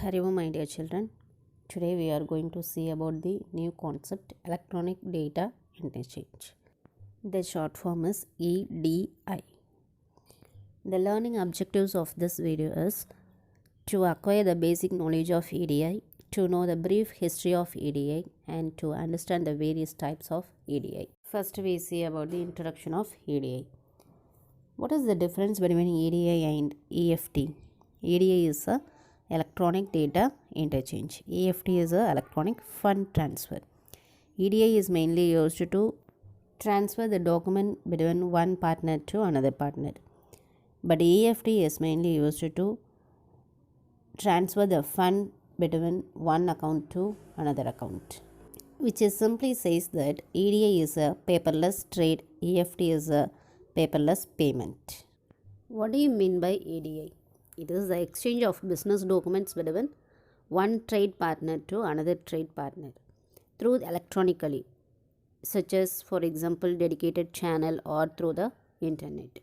Hello, my dear children. Today we are going to see about the new concept electronic data interchange. The short form is EDI. The learning objectives of this video is to acquire the basic knowledge of EDI, to know the brief history of EDI, and to understand the various types of EDI. First, we see about the introduction of EDI. What is the difference between EDI and EFT? EDI is a electronic data interchange. EFT is a electronic fund transfer. EDI is mainly used to transfer the document between one partner to another partner. But EFT is mainly used to transfer the fund between one account to another account, which is simply says that EDI is a paperless trade, EFT is a paperless payment. What do you mean by EDI? It is the exchange of business documents between one trade partner to another trade partner through electronically, such as for example dedicated channel or through the internet.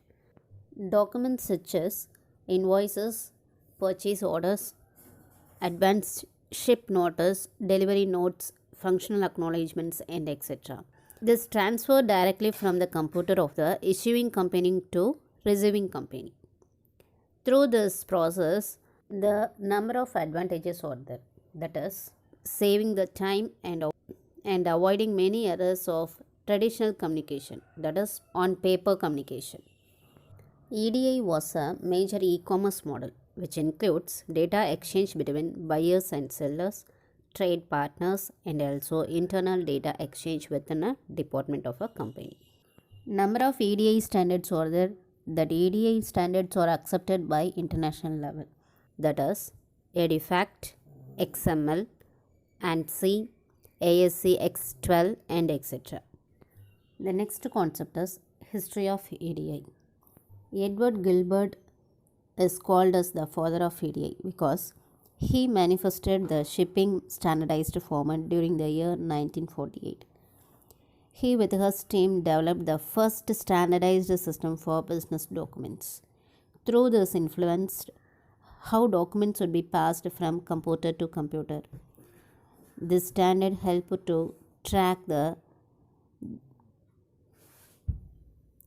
Documents such as invoices, purchase orders, advance ship notice, delivery notes, functional acknowledgements, and etc. This transfer directly from the computer of the issuing company to receiving company. Through this process, the number of advantages are there, that is, saving the time and avoiding many errors of traditional communication, that is, on paper communication. EDI was a major e-commerce model which includes data exchange between buyers and sellers, trade partners, and also internal data exchange within a department of a company. Number of EDI standards are there. That EDI standards are accepted by international level, that is EDIFACT, XML, ANSI, ASC X12, and etc. The next concept is history of EDI. Edward Gilbert is called as the father of EDI because he manifested the shipping standardized format during the year 1948. He with his team developed the first standardized system for business documents. Through this influenced how documents would be passed from computer to computer. This standard helped to track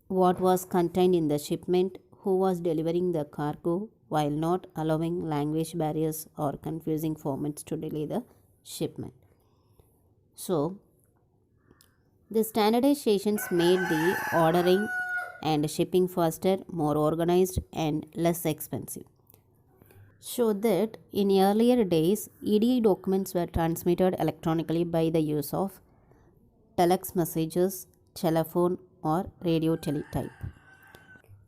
what was contained in the shipment, who was delivering the cargo, while not allowing language barriers or confusing formats to delay the shipment. So, the standardizations made the ordering and shipping faster, more organized, and less expensive. So that in earlier days, EDI documents were transmitted electronically by the use of telex messages, telephone, or radio teletype.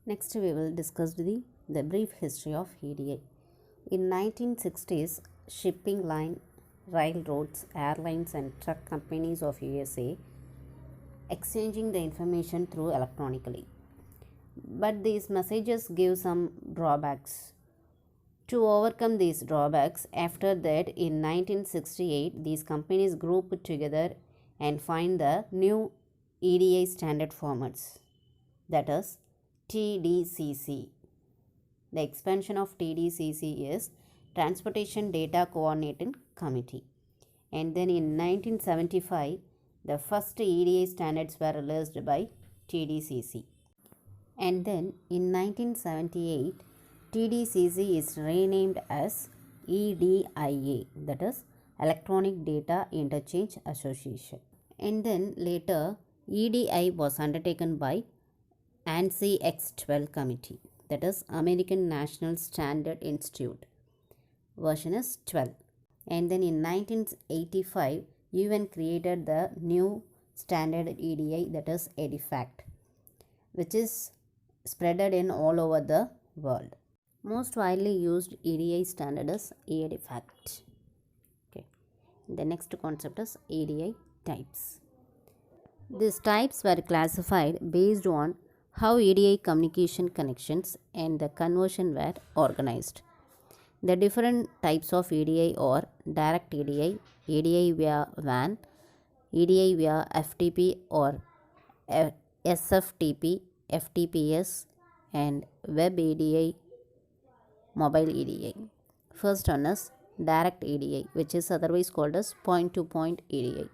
Next, we will discuss the brief history of EDI. In 1960s, shipping line, railroads, airlines, and truck companies of USA exchanging the information through electronically. But these messages give some drawbacks. To overcome these drawbacks, after that in 1968, these companies grouped together and find the new EDI standard formats, that is TDCC. The expansion of TDCC is Transportation Data Coordinating Committee. And then in 1975, the first EDI standards were released by TDCC. And then in 1978, TDCC is renamed as EDIA, that is Electronic Data Interchange Association. And then later, EDI was undertaken by ANSI X12 Committee, that is American National Standard Institute. Version is 12. And then in 1985, UN created the new standard EDI, that is EDIFACT, which is spreaded in all over the world. Most widely used EDI standard is EDIFACT. Okay. The next concept is EDI types. These types were classified based on how EDI communication connections and the conversion were organized. The different types of EDI are direct EDI, EDI via WAN, EDI via FTP or SFTP, FTPS, and Web EDI, Mobile EDI. First one is direct EDI, which is otherwise called as point-to-point EDI,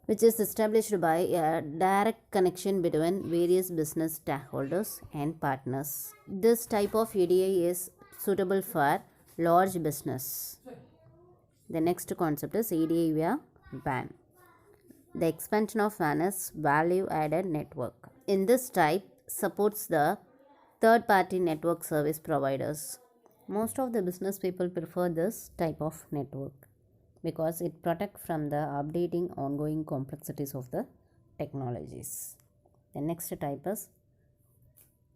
which is established by a direct connection between various business stakeholders and partners. This type of EDI is suitable for large business. The next concept is EDI via WAN. The expansion of WAN is value added network. In this type, supports the third party network service providers. Most of the business people prefer this type of network because it protects from the updating ongoing complexities of the technologies. The next type is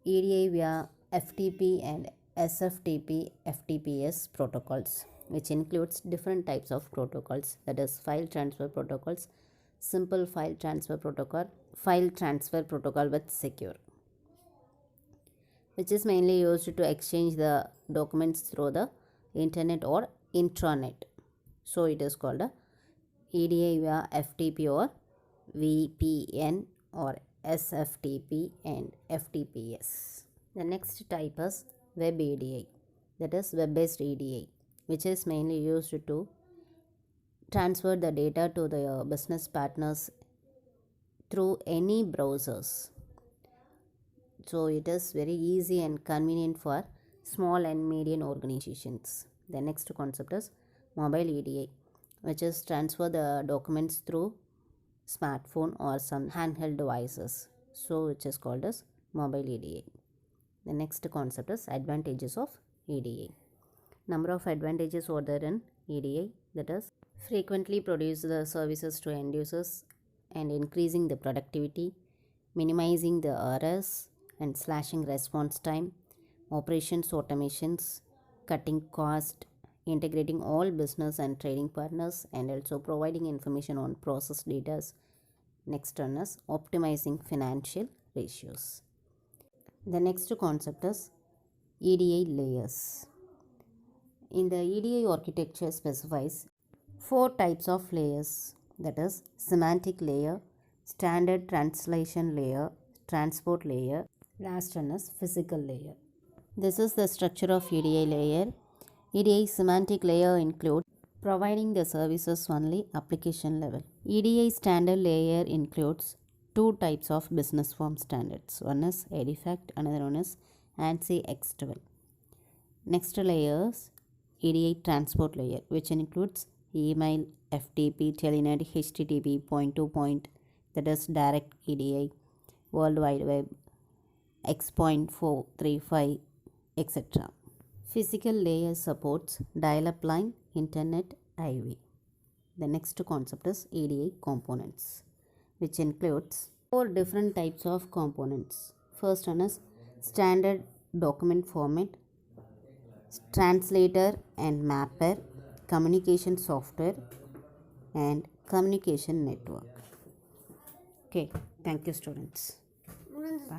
EDI via FTP and SFTP FTPS protocols, which includes different types of protocols, that is file transfer protocols, simple file transfer protocol with secure, which is mainly used to exchange the documents through the internet or intranet. So it is called a EDI via FTP or VPN or SFTP and FTPS. The next type is web EDI, that is web-based EDI, which is mainly used to transfer the data to the business partners through any browsers. So it is very easy and convenient for small and medium organizations. The next concept is mobile EDI, which is transfer the documents through smartphone or some handheld devices. So which is called as mobile EDI. The next concept is advantages of EDI. Number of advantages are there in EDI, that is frequently produce the services to end users and increasing the productivity, minimizing the errors and slashing response time, operations automations, cutting cost, integrating all business and trading partners, and also providing information on process data. Next one is optimizing financial ratios. The next concept is EDI layers. In the EDI architecture specifies 4 types of layers, that is semantic layer, standard translation layer, transport layer, last one is physical layer. This is the structure of EDI layer. EDI semantic layer includes providing the services only application level. EDI standard layer includes 2 types of business form standards. One is EDIFACT, another one is ANSI X12. Next layer is EDI transport layer, which includes email, FTP, Telnet, HTTP, point-to-point, that is direct EDI, World Wide Web, X.435, etc. Physical layer supports dial-up line, internet, IV. The next concept is EDI components, which includes 4 different types of components. First one is standard document format, translator and mapper, communication software, and communication network. Okay, thank you students. Bye.